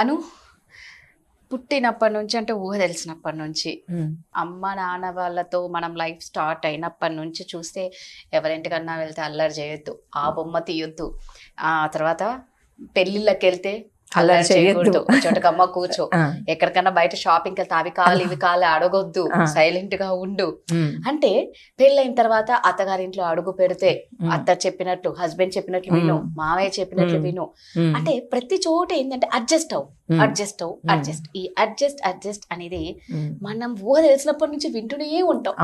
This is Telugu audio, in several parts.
అను పుట్టినప్పటి నుంచి అంటే ఊహ తెలిసినప్పటి నుంచి అమ్మ నాన్న వాళ్ళతో మనం లైఫ్ స్టార్ట్ అయినప్పటి నుంచి చూస్తే ఎవరింటికన్నా వెళ్తే అల్లరి చేయొద్దు, ఆ బొమ్మ తీయొద్దు, ఆ తర్వాత పెళ్ళిళ్ళకి వెళ్తే అల్లరి చేయకూడదు, చోటకమ్మ కూర్చో, ఎక్కడికన్నా బయట షాపింగ్కి వెళ్తే అవి కాలు ఇవి కాలు అడగొద్దు, సైలెంట్ గా ఉండు. అంటే పెళ్ళైన తర్వాత అత్తగారింట్లో అడుగు పెడితే అత్త చెప్పినట్లు, హస్బెండ్ చెప్పినట్లు విను, మావయ్య చెప్పినట్లు విను. అంటే ప్రతి చోట ఏంటంటే అడ్జస్ట్ ఈ అడ్జస్ట్ అనేది మనం ఊహ తెలిసినప్పటి నుంచి వింటూనే ఉంటాం.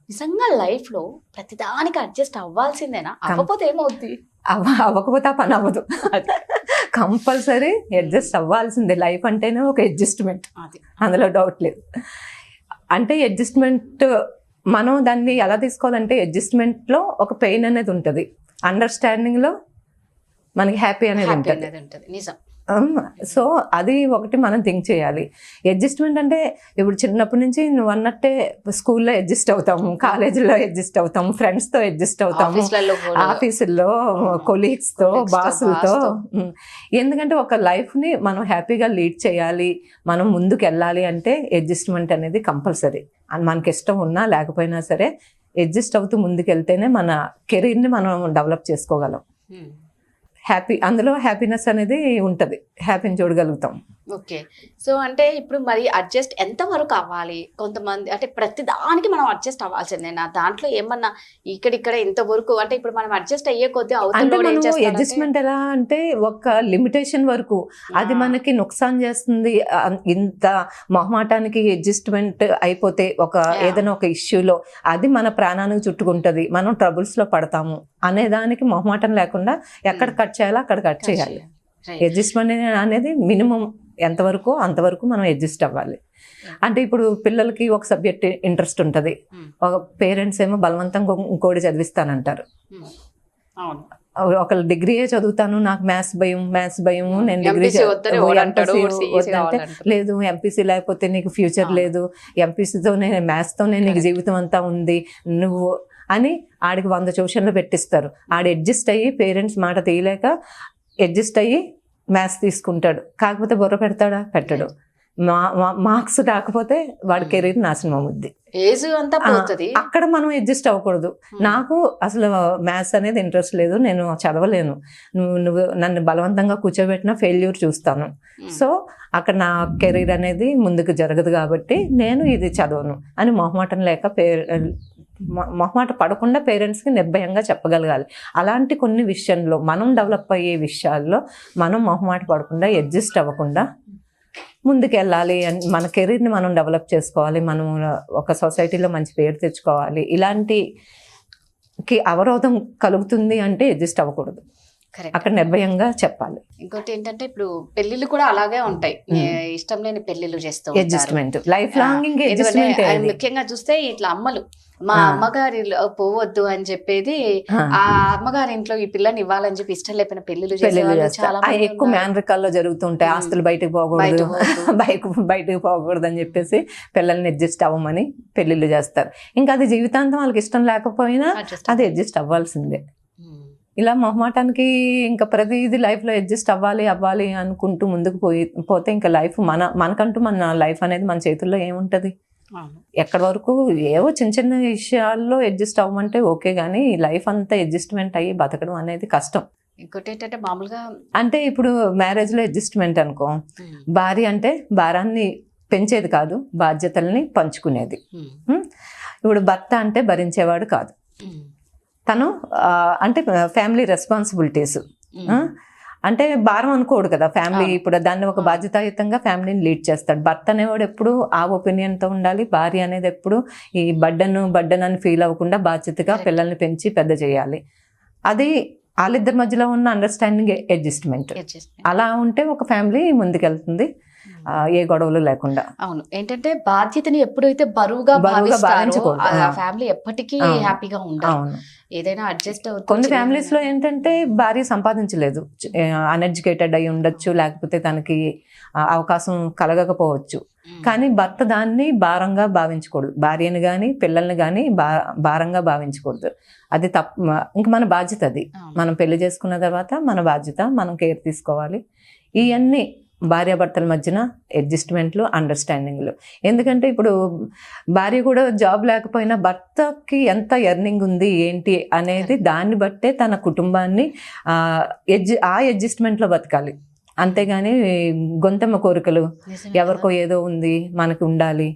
నిజంగా లైఫ్ లో ప్రతిదానికి అడ్జస్ట్ అవ్వాల్సిందేనా? అవ్వకపోతే ఏమవుద్ది? అవ్వకపోతే ఆ పని అవ్వదు, కంపల్సరీ అడ్జస్ట్ అవ్వాల్సిందే. లైఫ్ అంటేనే ఒక అడ్జస్ట్మెంట్, అందులో డౌట్ లేదు. అంటే అడ్జస్ట్మెంట్ మనం దాన్ని ఎలా తీసుకోవాలంటే, అడ్జస్ట్మెంట్లో ఒక పెయిన్ అనేది ఉంటుంది, అండర్స్టాండింగ్లో మనకి హ్యాపీ అనేది ఉంటుంది. నిజం. సో అది ఒకటి మనం థింక్ చేయాలి. అడ్జస్ట్మెంట్ అంటే ఇప్పుడు చిన్నప్పటి నుంచి నువ్వు అన్నట్టే స్కూల్లో అడ్జస్ట్ అవుతాము, కాలేజీలో అడ్జస్ట్ అవుతాము, ఫ్రెండ్స్తో అడ్జస్ట్ అవుతాము, ఆఫీసుల్లో కొలీగ్స్తో, బాసులతో. ఎందుకంటే ఒక లైఫ్ని మనం హ్యాపీగా లీడ్ చేయాలి, మనం ముందుకు వెళ్ళాలి అంటే అడ్జస్ట్మెంట్ అనేది కంపల్సరీ. మనకి ఇష్టం ఉన్నా లేకపోయినా సరే అడ్జస్ట్ అవుతూ ముందుకు వెళ్తేనే మన కెరీర్ని మనం డెవలప్ చేసుకోగలం. అందులో హ్యాపీనెస్ అనేది ఉంటుంది, హ్యాపీని చూడగలుగుతాం. ఓకే. సో అంటే ఇప్పుడు మరి అడ్జస్ట్ ఎంత వరకు అవ్వాలి? కొంతమంది అంటే ప్రతి దానికి మనం అడ్జస్ట్ అవ్వాల్సిందేనా? దాంట్లో ఏమన్నా ఇక్కడిక్కడ ఇంతవరకు అంటే ఇప్పుడు మనం అడ్జస్ట్ అయ్యే కొద్దీ అవుతుంది. అడ్జస్ట్మెంట్ ఎలా అంటే ఒక లిమిటేషన్ వరకు అది మనకి నుక్సాన్ చేస్తుంది. ఇంత మొహమాటానికి అడ్జస్ట్మెంట్ అయిపోతే ఏదైనా ఒక ఇష్యూలో అది మన ప్రాణానికి చుట్టుకుంటుంది, మనం ట్రబుల్స్లో పడతాము అనేదానికి మొహమాటం లేకుండా ఎక్కడ కట్ చేయాలో అక్కడ కట్ చేయాలి. అడ్జస్ట్మెంట్ అనేది మినిమం ఎంతవరకు అంతవరకు మనం అడ్జస్ట్ అవ్వాలి. అంటే ఇప్పుడు పిల్లలకి ఒక సబ్జెక్ట్ ఇంట్రెస్ట్ ఉంటుంది, ఒక పేరెంట్స్ ఏమో బలవంతంగా ఇంకోటి చదివిస్తానంటారు. ఒకళ్ళు డిగ్రీయే చదువుతాను, నాకు మ్యాథ్స్ భయం, నేను డిగ్రీ వద్దంటే లేదు, ఎంపీసీ లేకపోతే నీకు ఫ్యూచర్ లేదు, ఎంపీసీతోనే మ్యాథ్స్తోనే నీకు జీవితం అంతా ఉంది నువ్వు అని ఆడికి 100 ట్యూషన్లు పెట్టిస్తారు. ఆడు అడ్జస్ట్ అయ్యి పేరెంట్స్ మాట తీయలేక అడ్జస్ట్ అయ్యి మ్యాథ్స్ తీసుకుంటాడు. కాకపోతే బుర్ర పెడతాడా? పెట్టడు. మార్క్స్ రాకపోతే వాడి కెరీర్ నాశనం అవుద్ది. అక్కడ మనం అడ్జస్ట్ అవ్వకూడదు. నాకు అసలు మ్యాథ్స్ అనేది ఇంట్రెస్ట్ లేదు, నేను చదవలేను, నువ్వు నన్ను బలవంతంగా కూర్చోబెట్టినా ఫెయిల్యూర్ చూస్తాను, సో అక్కడ నా కెరీర్ అనేది ముందుకు జరగదు కాబట్టి నేను ఇది చదవను అని మొహమాట పడకుండా పేరెంట్స్కి నిర్భయంగా చెప్పగలగాలి. అలాంటి కొన్ని విషయంలో మనం డెవలప్ అయ్యే విషయాల్లో మనం మొహమాట పడకుండా అడ్జస్ట్ అవ్వకుండా ముందుకెళ్ళాలి. మన కెరీర్ని మనం డెవలప్ చేసుకోవాలి, మనం ఒక సొసైటీలో మంచి పేరు తెచ్చుకోవాలి. ఇలాంటికి అవరోధం కలుగుతుంది అంటే అడ్జస్ట్ అవ్వకూడదు, అక్కడ నిర్భయంగా చెప్పాలి. ఇంకోటి ఏంటంటే ఇప్పుడు పెళ్లిళ్ళు కూడా అలాగే ఉంటాయి, ఇష్టం లేని పెళ్లిళ్ళు చేస్తూ అడ్జస్ట్మెంట్, లైఫ్ లాంగ్ ముఖ్యంగా చూస్తే ఇట్లా అమ్మలు మా అమ్మగారి పోవద్దు అని చెప్పేది, ఆ అమ్మగారి ఇంట్లో ఈ పిల్లని ఇవ్వాలని చెప్పి ఇష్టం లేకపోయిన పెళ్లిళ్ళు చాలా ఎక్కువ మేనరికాల్లో జరుగుతుంటాయి. ఆస్తులు బయటకు పోకూడదు, బయటకు పోకూడదు అని చెప్పేసి పిల్లల్ని అడ్జస్ట్ అవ్వమని పెళ్లిళ్ళు చేస్తారు. ఇంకా అది జీవితాంతం వాళ్ళకి ఇష్టం లేకపోయినా అది అడ్జస్ట్ అవ్వాల్సిందే. ఇలా మొహమాటానికి ఇంకా ప్రతిదీ లైఫ్లో అడ్జస్ట్ అవ్వాలి అనుకుంటూ ముందుకు పోతే ఇంకా లైఫ్ మనకంటూ మన లైఫ్ అనేది మన చేతుల్లో ఏముంటుంది? ఎక్కడి వరకు ఏవో చిన్న విషయాల్లో అడ్జస్ట్ అవ్వమంటే ఓకే, కానీ లైఫ్ అంతా అడ్జస్ట్మెంట్ అయ్యి బతకడం అనేది కష్టం. ఇంకోటి ఏంటంటే మామూలుగా అంటే ఇప్పుడు మ్యారేజ్లో అడ్జస్ట్మెంట్ అనుకో, భార్య అంటే భారాన్ని పెంచేది కాదు, బాధ్యతల్ని పంచుకునేది. ఇప్పుడు భర్త అంటే భరించేవాడు కాదు, తను అంటే ఫ్యామిలీ రెస్పాన్సిబిలిటీస్ అంటే భారం అనుకోడు కదా ఫ్యామిలీ. ఇప్పుడు దాన్ని ఒక బాధ్యతాయుతంగా ఫ్యామిలీని లీడ్ చేస్తాడు. భర్త అనేవాడు ఎప్పుడు ఆ ఒపీనియన్తో ఉండాలి, భార్య అనేది ఎప్పుడు ఈ బర్డన్ అని ఫీల్ అవ్వకుండా బాధ్యతగా పిల్లల్ని పెంచి పెద్ద చేయాలి. అది వాళ్ళిద్దరి మధ్యలో ఉన్న అండర్స్టాండింగ్ అడ్జస్ట్మెంట్. అలా ఉంటే ఒక ఫ్యామిలీ ముందుకెళ్తుంది ఏ గొడవలు లేకుండా. అవును, ఏంటంటే బాధ్యతని ఎప్పుడైతే బరువుగా భావించకూడదు, ఫ్యామిలీ ఎప్పటికీ హ్యాపీగా ఉండాలి. ఏదైనా అడ్జస్ట్ అవుతుంది. కొన్ని ఫ్యామిలీస్ లో ఏంటంటే భార్య సంపాదించలేదు, అన్ఎడ్యుకేటెడ్ అయి ఉండొచ్చు, లేకపోతే తనకి అవకాశం కలగకపోవచ్చు, కానీ భర్త దాన్ని భారంగా భావించకూడదు, భార్యని కానీ పిల్లల్ని కానీ భారంగా భావించకూడదు. అది ఇంక మన బాధ్యత, అది మనం పెళ్లి చేసుకున్న తర్వాత మన బాధ్యత, మనం కేర్ తీసుకోవాలి. ఇవన్నీ భార్యాభర్తల మధ్యన అడ్జస్ట్మెంట్లు, అండర్స్టాండింగ్లు. ఎందుకంటే ఇప్పుడు భార్య కూడా జాబ్ లేకపోయినా భర్తకి ఎంత ఎర్నింగ్ ఉంది ఏంటి అనేది దాన్ని బట్టే తన కుటుంబాన్ని ఆ అడ్జస్ట్మెంట్లో బతకాలి. అంతేగాని గొంతెమ్మ కోరికలు, ఎవరికో ఏదో ఉంది మనకి ఉండాలి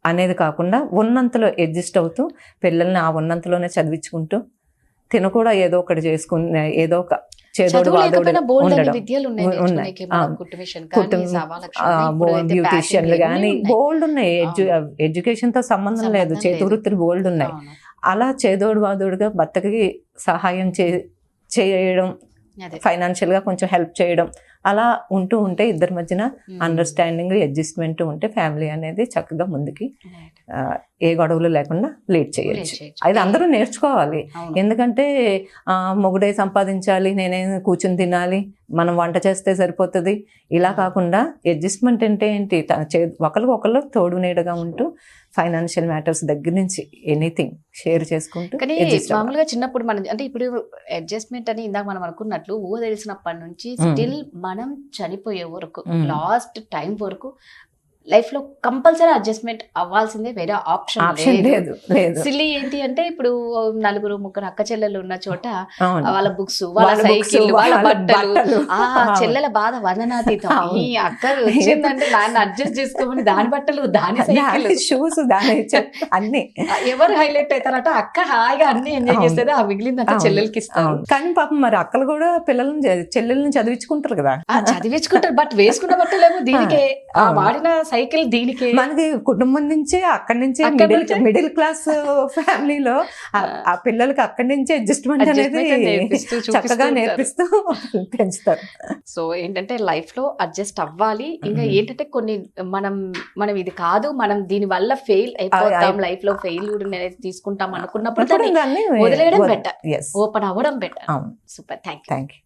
అనేది కాకుండా ఉన్నంతలో అడ్జస్ట్ అవుతూ పిల్లల్ని ఆ ఉన్నంతలోనే చదివించుకుంటూ తిన కూడా ఏదో ఒకటి చేసుకుని ఏదో ఒక చేదోడు వాదోడు ఉండడం. బ్యూటిషియన్లు కానీ బోల్డ్ ఉన్నాయి, ఎడ్యుకేషన్ తో సంబంధం లేదు, చేతి వృత్తులు బోల్డ్ ఉన్నాయి. అలా చేదోడు వాదోడుగా భర్తకి సహాయం చేయడం, ఫైనాన్షియల్ గా కొంచెం హెల్ప్ చేయడం, అలా ఉంటూ ఉంటే ఇద్దరి మధ్యన అండర్స్టాండింగ్, అడ్జస్ట్మెంట్ ఉంటే ఫ్యామిలీ అనేది చక్కగా ముందుకి ఏ గొడవలు లేకుండా లీడ్ చేయొచ్చు. అది అందరూ నేర్చుకోవాలి. ఎందుకంటే మొగుడే సంపాదించాలి, నేనే కూర్చుని తినాలి, మనం వంట చేస్తే సరిపోతుంది, ఇలా కాకుండా అడ్జస్ట్మెంట్ అంటే ఏంటి, ఒకరికొకరు తోడు నీడగా ఉంటూ ఫైనాన్షియల్ మ్యాటర్స్ దగ్గర నుంచి ఎనీథింగ్ షేర్ చేసుకుంటూ. కానీ మామూలుగా చిన్నప్పుడు మనం అంటే ఇప్పుడు అడ్జస్ట్మెంట్ అని ఇందాక మనం అనుకున్నట్లు ఊహ తెలిసినప్పటి నుంచి స్టిల్ మనం చనిపోయే వరకు లాస్ట్ టైం వరకు లైఫ్ లో కంపల్సరీ అడ్జస్ట్మెంట్ అవ్వాల్సిందే, వేరే ఆప్షన్ లేదు. సిల్లీ ఏంటి అంటే ఇప్పుడు నలుగురు ముగ్గురు అక్క చెల్లెలు ఉన్న చోట వాళ్ళ బుక్స్, వాళ్ళ సైకిల్, వాళ్ళ బట్టలు, చెల్లెల బాధ వర్ణనాతీతం. ఈ అక్క వచ్చిందంటే దాన్ని అడ్జస్ట్ చేసుకోమని దాని బట్టలు, దాని సైకిల్, షూస్, దాని అన్ని ఎవరు హైలైట్ అవుతారట అక్క హాయిగా అన్ని ఎంజాయ్ చేస్తుంది, ఆ మిగిలిందంటే చెల్లెలకి ఇస్తారు. కానీ పాపం మరి అక్కలు కూడా చెల్లెల్ని చదివించుకుంటారు కదా, చదివించుకుంటారు. బట్ వేసుకున్న బట్టలేమో దీనికే, వాడిన సైకిల్ దీనికి. మనకి కుటుంబం నుంచే అక్కడి నుంచే మిడిల్ క్లాస్ ఫ్యామిలీలో ఆ పిల్లలకి అక్కడి నుంచే అడ్జస్ట్మెంట్ అనేది చక్కగా నేర్పిస్తూ పెంచుతారు. సో ఏంటంటే లైఫ్ లో అడ్జస్ట్ అవ్వాలి. ఇంకా ఏంటంటే కొన్ని మనం ఇది కాదు, మనం దీని వల్ల ఫెయిల్ అయిపోతాం, లైఫ్ లో ఫెయిల్యూర్ అనేది తీసుకుంటాం అనుకున్నప్పుడు దాన్ని వదిలేయడం బెటర్, ఓపెన్ అవ్వడం బెటర్. Super, thank you.